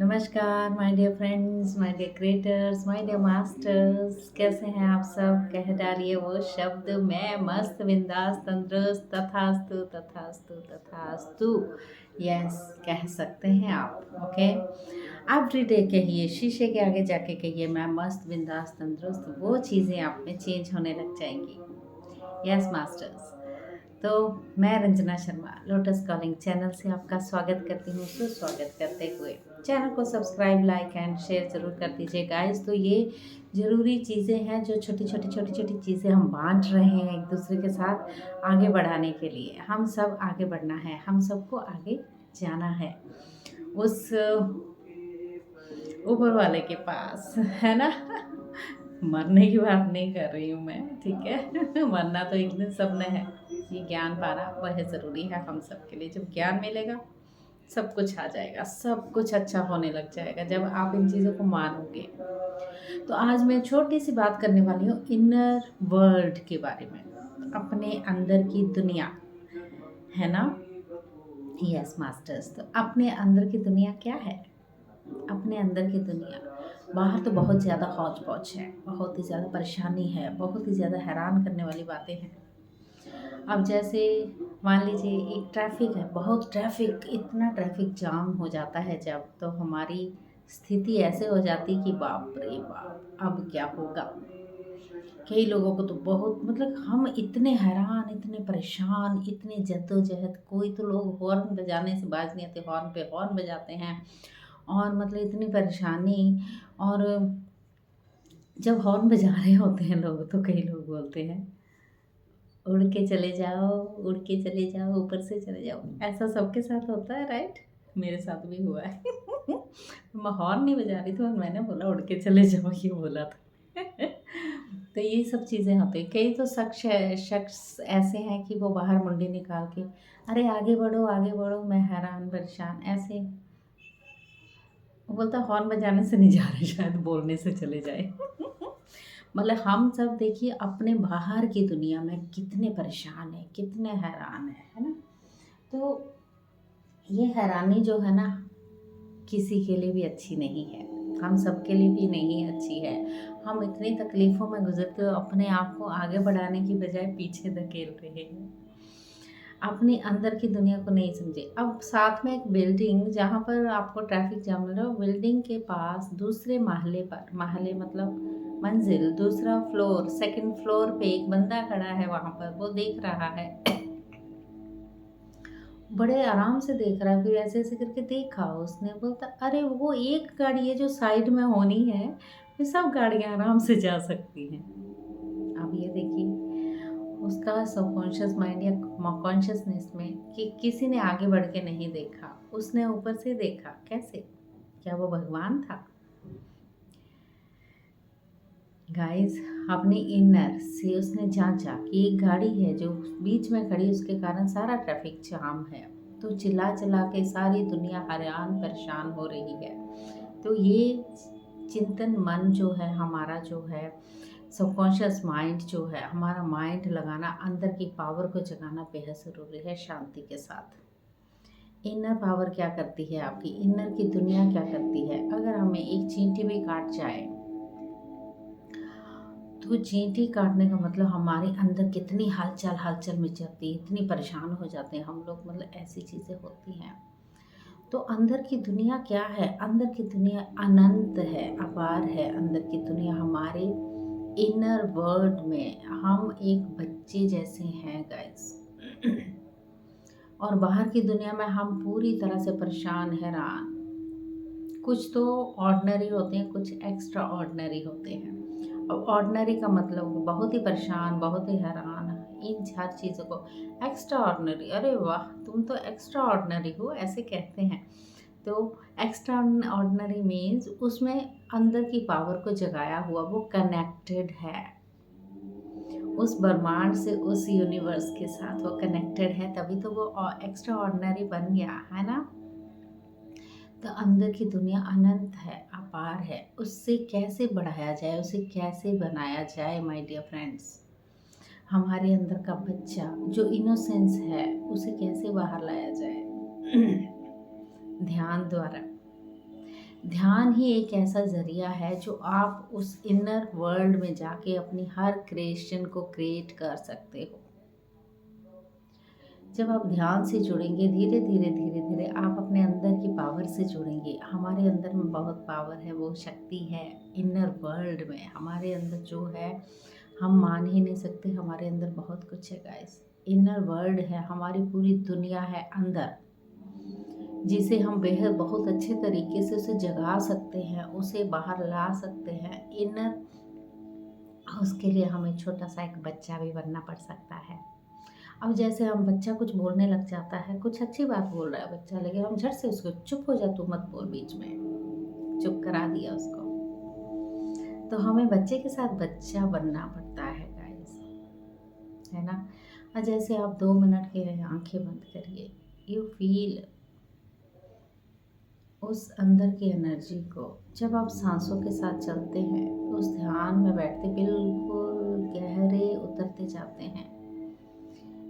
नमस्कार my dear friends, my dear creators, my dear masters. कैसे हैं आप सब? कह डालिए वो शब्द, मैं मस्त बिंदास तंदुरुस्त, तथास्तु तथास्तु तथास्तु। यस, कह सकते हैं आप। ओके, एवरीडे कहिए, शीशे के आगे जाके कहिए मैं मस्त बिंदास तंदुरुस्त। वो चीज़ें आप में चेंज होने लग जाएंगी। Yes masters. तो मैं Ranjana Sharma lotus calling channel से आपका स्वागत करती हूँ, सुस्वागत करते हुए चैनल को सब्सक्राइब, लाइक एंड शेयर ज़रूर कर दीजिए गाइस। तो ये ज़रूरी चीज़ें हैं जो छोटी छोटी चीज़ें हम बांट रहे हैं एक दूसरे के साथ आगे बढ़ाने के लिए। हम सब आगे बढ़ना है, हम सबको आगे जाना है उस ऊपर वाले के पास, है ना। मरने की बात नहीं कर रही हूँ मैं, ठीक है। मरना तो एक दिन सबने है। ये ज्ञान पाना वह ज़रूरी है हम सब के लिए। जब ज्ञान मिलेगा सब कुछ आ जाएगा, सब कुछ अच्छा होने लग जाएगा जब आप इन चीज़ों को मानोगे। तो आज मैं छोटी सी बात करने वाली हूँ इनर वर्ल्ड के बारे में, अपने अंदर की दुनिया, है ना। Yes masters. तो अपने अंदर की दुनिया क्या है? अपने अंदर की दुनिया, बाहर तो बहुत ज़्यादा हौच पौच है, बहुत ही ज़्यादा परेशानी है, बहुत ही ज़्यादा हैरान करने वाली बातें हैं। अब जैसे मान लीजिए एक ट्रैफिक है, बहुत ट्रैफिक, इतना ट्रैफिक जाम हो जाता है जब, तो हमारी स्थिति ऐसे हो जाती कि बाप रे बाप, अब क्या होगा। कई लोगों को तो बहुत, मतलब हम इतने हैरान, इतने परेशान, इतने जद्दोजहद। कोई तो लोग हॉर्न बजाने से बाज नहीं आते, हॉर्न पे हॉर्न बजाते हैं। और मतलब इतनी परेशानी। और जब हॉर्न बजा रहे होते हैं लोग, तो कई लोग बोलते हैं उड़ के चले जाओ, उड़ के चले जाओ, ऊपर से चले जाओ। ऐसा सबके साथ होता है, राइट? मेरे साथ भी हुआ है। मैं हॉर्न नहीं बजा रही थी और मैंने बोला उड़ के चले जाओ, ये बोला था। तो ये सब चीज़ें होती हैं। कई तो शख्स ऐसे हैं कि वो बाहर मुंडी निकाल के, अरे आगे बढ़ो, मैं हैरान परेशान ऐसे। वो बोलता हॉर्न बजाने से नहीं जा रहे, शायद बोलने से चले जाए। मतलब हम सब देखिए अपने बाहर की दुनिया में कितने परेशान हैं, कितने हैरान हैं, है ना। तो ये हैरानी जो है ना, किसी के लिए भी अच्छी नहीं है, हम सब के लिए भी नहीं अच्छी है। हम इतनी तकलीफ़ों में गुज़रते हुए अपने आप को आगे बढ़ाने की बजाय पीछे धकेल रहे हैं। अपने अंदर की दुनिया को नहीं समझे। अब साथ में एक बिल्डिंग जहाँ पर आपको ट्रैफिक जाम मिल रहा है, बिल्डिंग के पास दूसरे महल्ले पर, महल्ले मतलब मंजिल, दूसरा फ्लोर, सेकंड फ्लोर पे एक बंदा खड़ा है वहाँ पर, वो देख रहा है। बड़े आराम से देख रहा है, फिर ऐसे-ऐसे करके देखा उसने, बोलता अरे वो एक गाड़ी है जो साइड में होनी है, फिर सब गाड़ियाँ आराम से जा सकती हैं। अब ये देखिए उसका सबकॉन्शियस माइंड या कॉन्शियसनेस में कि किसी ने आगे बढ़ के नहीं देखा, उसने ऊपर से देखा। कैसे? क्या वो भगवान था? गाइस, अपने इनर से उसने जांचा कि एक गाड़ी है जो बीच में खड़ी, उसके कारण सारा ट्रैफिक जाम है। तो चिल्ला चिल्ला के सारी दुनिया हैरान परेशान हो रही है। तो ये चिंतन मन जो है हमारा, जो है सबकॉन्शियस माइंड, जो है हमारा माइंड लगाना, अंदर की पावर को जगाना बेहद ज़रूरी है शांति के साथ। इनर पावर क्या करती है, आपकी इनर की दुनिया क्या करती है? अगर हमें एक चींटी भी काट जाए, तो चींटी काटने का मतलब हमारे अंदर कितनी हलचल हलचल मच जाती है, इतनी परेशान हो जाते हैं हम लोग, मतलब ऐसी चीज़ें होती हैं। तो अंदर की दुनिया क्या है? अंदर की दुनिया अनंत है, अपार है। अंदर की दुनिया हमारे इनर वर्ल्ड में हम एक बच्चे जैसे हैं गाइस। और बाहर की दुनिया में हम पूरी तरह से परेशान, हैरान। कुछ तो ऑर्डिनरी होते हैं, कुछ एक्स्ट्रा ऑर्डिनरी होते हैं। अब ऑर्डिनरी का मतलब वो बहुत ही परेशान, बहुत ही हैरान, इन हर चीज़ों को एक्स्ट्रा ऑर्डिनरी, अरे वाह तुम तो एक्स्ट्रा ऑर्डिनरी हो, ऐसे कहते हैं। तो एक्स्ट्रा ऑर्डिनरी मीन्स उसमें अंदर की पावर को जगाया हुआ, वो कनेक्टेड है उस ब्रह्मांड से, उस यूनिवर्स के साथ वो कनेक्टेड है, तभी तो वो एक्स्ट्रा ऑर्डिनरी बन गया, है ना। तो अंदर की दुनिया अनंत है, अपार है। उससे कैसे बढ़ाया जाए, उसे कैसे बनाया जाए माय डियर फ्रेंड्स? हमारे अंदर का बच्चा जो इनोसेंस है, उसे कैसे बाहर लाया जाए? ध्यान द्वारा। ध्यान ही एक ऐसा ज़रिया है जो आप उस इनर वर्ल्ड में जाके अपनी हर क्रिएशन को क्रिएट कर सकते हो। जब आप ध्यान से जुड़ेंगे धीरे धीरे धीरे धीरे आप अपने अंदर की पावर से जुड़ेंगे। हमारे अंदर में बहुत पावर है, वो शक्ति है इनर वर्ल्ड में। हमारे अंदर जो है हम मान ही नहीं सकते, हमारे अंदर बहुत कुछ है गाइस। इनर वर्ल्ड है, हमारी पूरी दुनिया है अंदर, जिसे हम बेहद बहुत अच्छे तरीके से उसे जगा सकते हैं, उसे बाहर ला सकते हैं। इनर, उसके लिए हमें छोटा सा एक बच्चा भी बनना पड़ सकता है। अब जैसे हम, बच्चा कुछ बोलने लग जाता है, कुछ अच्छी बात बोल रहा है बच्चा, लेकिन हम झट से उसको चुप हो जा, तू मत बोल, बीच में चुप करा दिया उसको। तो हमें बच्चे के साथ बच्चा बनना पड़ता है गाइस, है ना। और जैसे आप 2 मिनट के लिए आंखें बंद करिए, यू फील उस अंदर की एनर्जी को। जब आप सांसों के साथ चलते हैं, उस ध्यान में बैठते बिल्कुल गहरे उतरते जाते हैं,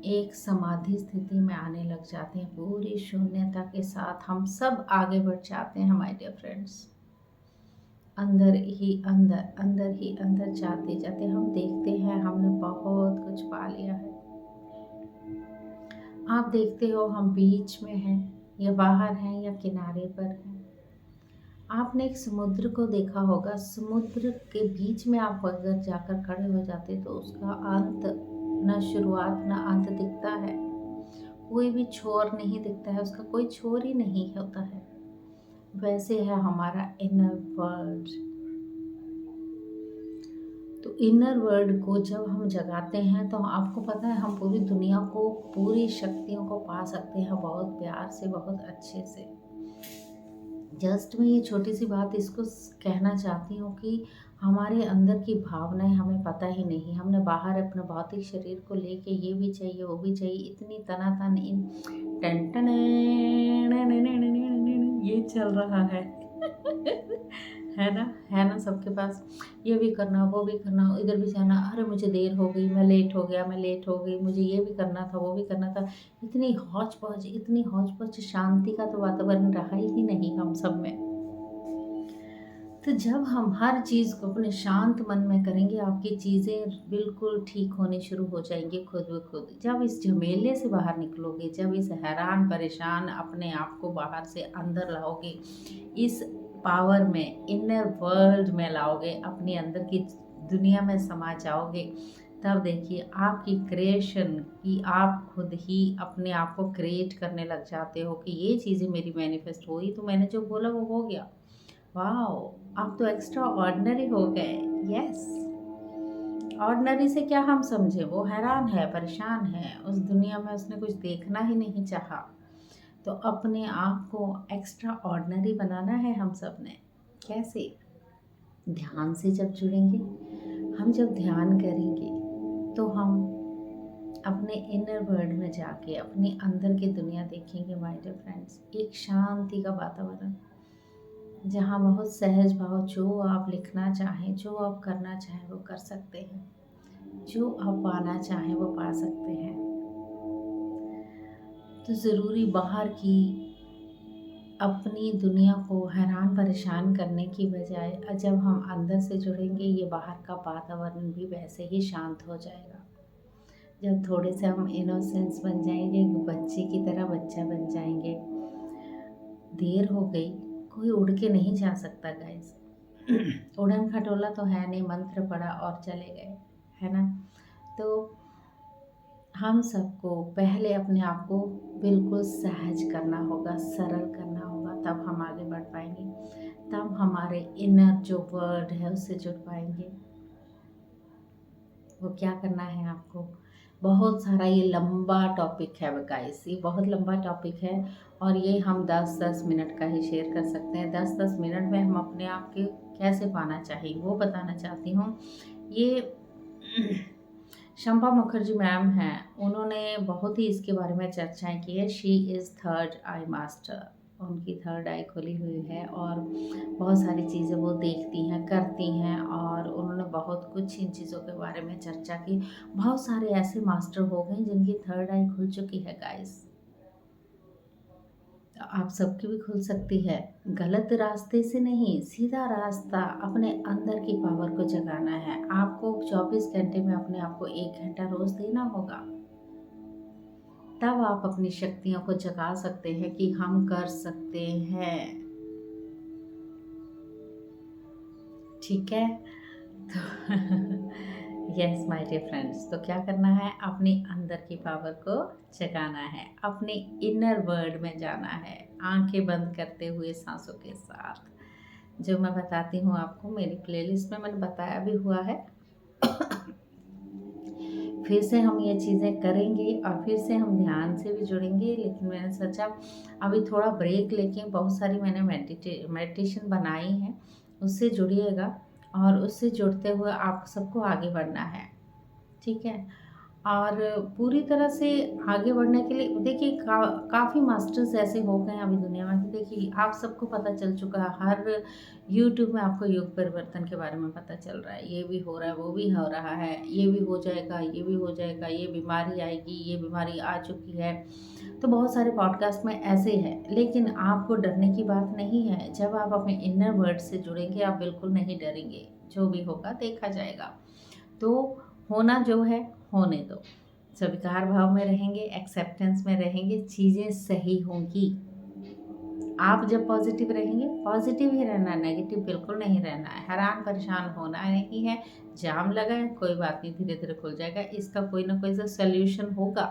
एक समाधि स्थिति में आने लग जाते हैं। पूरी शून्यता के साथ हम सब आगे बढ़ जाते हैं माय डियर फ्रेंड्स। अंदर ही अंदर, अंदर ही अंदर जाते जाते हम देखते हैं हमने बहुत कुछ पा लिया है। आप देखते हो हम बीच में हैं या बाहर हैं या किनारे पर हैं। आपने एक समुद्र को देखा होगा, समुद्र के बीच में आप अगर जाकर खड़े हो जाते तो उसका अंत, न शुरुआत न अंत दिखता है, कोई भी छोर नहीं दिखता है, उसका कोई छोर ही नहीं होता है। वैसे है हमारा इनर वर्ल्ड। तो इनर वर्ल्ड को जब हम जगाते हैं तो आपको पता है हम पूरी दुनिया को, पूरी शक्तियों को पा सकते हैं बहुत प्यार से, बहुत अच्छे से। जस्ट मैं ये छोटी सी बात इसको कहना चाहती हूँ कि हमारे अंदर की भावनाएं हमें पता ही नहीं। हमने बाहर अपने भौतिक शरीर को लेके ये भी चाहिए वो भी चाहिए, इतनी तनातन इन टन टन ये चल रहा है है ना सबके पास। ये भी करना, वो भी करना, इधर भी जाना, अरे मुझे देर हो गई, मैं लेट हो गया, मैं लेट हो गई, मुझे ये भी करना था, वो भी करना था। इतनी हौच पौच, इतनी हौच पौच, शांति का तो वातावरण रहा ही नहीं हम सब में। तो जब हम हर चीज़ को अपने शांत मन में करेंगे, आपकी चीज़ें बिल्कुल ठीक होनी शुरू हो जाएंगी खुद ब खुद। जब इस झमेले से बाहर निकलोगे, जब इस हैरान परेशान अपने आप को बाहर से अंदर लाओगे, इस पावर में, इनर वर्ल्ड में लाओगे, अपने अंदर की दुनिया में समा जाओगे, तब देखिए आपकी क्रिएशन की, आप खुद ही अपने आप को क्रिएट करने लग जाते हो कि ये चीज़ें मेरी मैनिफेस्ट हुई, तो मैंने जो बोला वो हो गया। वाओ, आप तो एक्स्ट्रा ऑर्डिनरी हो गए। यस, ऑर्डिनरी से क्या हम समझे, वो हैरान है, परेशान है, उस दुनिया में उसने कुछ देखना ही नहीं चाहा। तो अपने आप को एक्स्ट्रा ऑर्डिनरी बनाना है हम सब ने। कैसे? ध्यान से जब जुड़ेंगे, हम जब ध्यान करेंगे तो हम अपने इनर वर्ल्ड में जाके अपने अंदर की दुनिया देखेंगे माय डियर फ्रेंड्स। एक शांति का वातावरण, जहाँ बहुत सहज भाव, जो आप लिखना चाहें, जो आप करना चाहें वो कर सकते हैं, जो आप पाना चाहें वो पा सकते हैं। तो ज़रूरी बाहर की अपनी दुनिया को हैरान परेशान करने की बजाय जब हम अंदर से जुड़ेंगे, ये बाहर का वातावरण भी वैसे ही शांत हो जाएगा। जब थोड़े से हम इनोसेंस बन जाएंगे, बच्चे की तरह बच्चा बन जाएंगे। देर हो गई, कोई उड़ के नहीं जा सकता गाइस। उड़न खटोला तो है नहीं, मंत्र पढ़ा और चले गए, है ना। तो हम सबको पहले अपने आप को बिल्कुल सहज करना होगा, सरल करना होगा, तब हम आगे बढ़ पाएंगे, तब हमारे इनर जो वर्ड है उससे जुड़ पाएंगे। वो क्या करना है आपको, बहुत सारा, ये लंबा टॉपिक है गाइस, ये बहुत लंबा टॉपिक है और ये हम 10-10 मिनट का ही शेयर कर सकते हैं। 10-10 मिनट में हम अपने आप के कैसे पाना चाहिए वो बताना चाहती हूँ। ये शंपा मुखर्जी मैम हैं, उन्होंने बहुत ही इसके बारे में चर्चाएं की है। She is third I master, उनकी थर्ड आई खुली हुई है और बहुत सारी चीज़ें वो देखती हैं, करती हैं, और उन्होंने बहुत कुछ इन चीज़ों के बारे में चर्चा की। बहुत सारे ऐसे मास्टर हो गए जिनकी थर्ड आई खुल चुकी है गाइस। तो आप सबकी भी खुल सकती है। गलत रास्ते से नहीं, सीधा रास्ता अपने अंदर की पावर को जगाना है। आपको 24 घंटे में अपने आप को 1 घंटा रोज देना होगा, तब आप अपनी शक्तियों को जगा सकते हैं कि हम कर सकते हैं। ठीक है, तो यस माय डियर फ्रेंड्स, तो क्या करना है, अपने अंदर की पावर को जगाना है, अपने इनर वर्ल्ड में जाना है, आंखें बंद करते हुए सांसों के साथ। जो मैं बताती हूँ आपको, मेरी प्लेलिस्ट में मैंने बताया भी हुआ है। फिर से हम ये चीज़ें करेंगे और फिर से हम ध्यान से भी जुड़ेंगे। लेकिन मैंने सोचा अभी थोड़ा ब्रेक लेके, बहुत सारी मैंने मेडिटेशन बनाई है, उससे जुड़िएगा और उससे जुड़ते हुए आप सबको आगे बढ़ना है। ठीक है, और पूरी तरह से आगे बढ़ने के लिए देखिए काफ़ी मास्टर्स ऐसे हो गए हैं अभी दुनिया में कि देखिए आप सबको पता चल चुका है, हर यूट्यूब में आपको योग परिवर्तन के बारे में पता चल रहा है, ये भी हो रहा है, वो भी हो रहा है, ये भी हो जाएगा, ये भी हो जाएगा, ये बीमारी आएगी, ये बीमारी आ चुकी है। तो बहुत सारे पॉडकास्ट में ऐसे है, लेकिन आपको डरने की बात नहीं है। जब आप अपने इनर वर्ल्ड से जुड़ेंगे आप बिल्कुल नहीं डरेंगे, जो भी होगा देखा जाएगा। तो होना जो है होने दो, स्वीकार भाव में रहेंगे, एक्सेप्टेंस में रहेंगे, चीज़ें सही होंगी। आप जब पॉजिटिव रहेंगे, पॉजिटिव ही रहना, नेगेटिव बिल्कुल नहीं रहना है, हैरान परेशान होना नहीं है। जाम लगा है, कोई बात नहीं, धीरे धीरे खुल जाएगा, इसका कोई ना कोई सोल्यूशन होगा,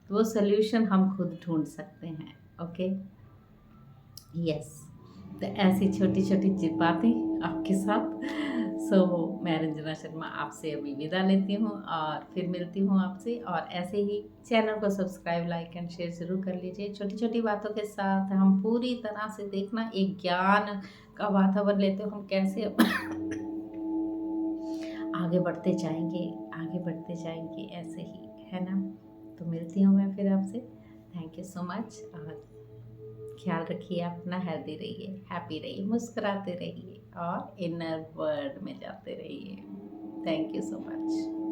तो वो सोल्यूशन हम खुद ढूंढ सकते हैं। ओके, यस, तो ऐसी छोटी छोटी बातें आपके साथ। सो मैं रंजना शर्मा आपसे अभी विदा लेती हूँ और फिर मिलती हूँ आपसे। और ऐसे ही चैनल को सब्सक्राइब, लाइक एंड शेयर ज़रूर कर लीजिए। छोटी छोटी बातों के साथ हम पूरी तरह से देखना एक ज्ञान का वातावरण लेते हो, हम कैसे आगे बढ़ते जाएंगे, आगे बढ़ते जाएंगे ऐसे ही, है ना। तो मिलती हूँ मैं फिर आपसे। थैंक यू सो मच, और ख्याल रखिए अपना, हेल्दी रहिए, हैप्पी रहिए, मुस्कुराते रहिए और इनर वर्ल्ड में जाते रहिए। Thank you so much.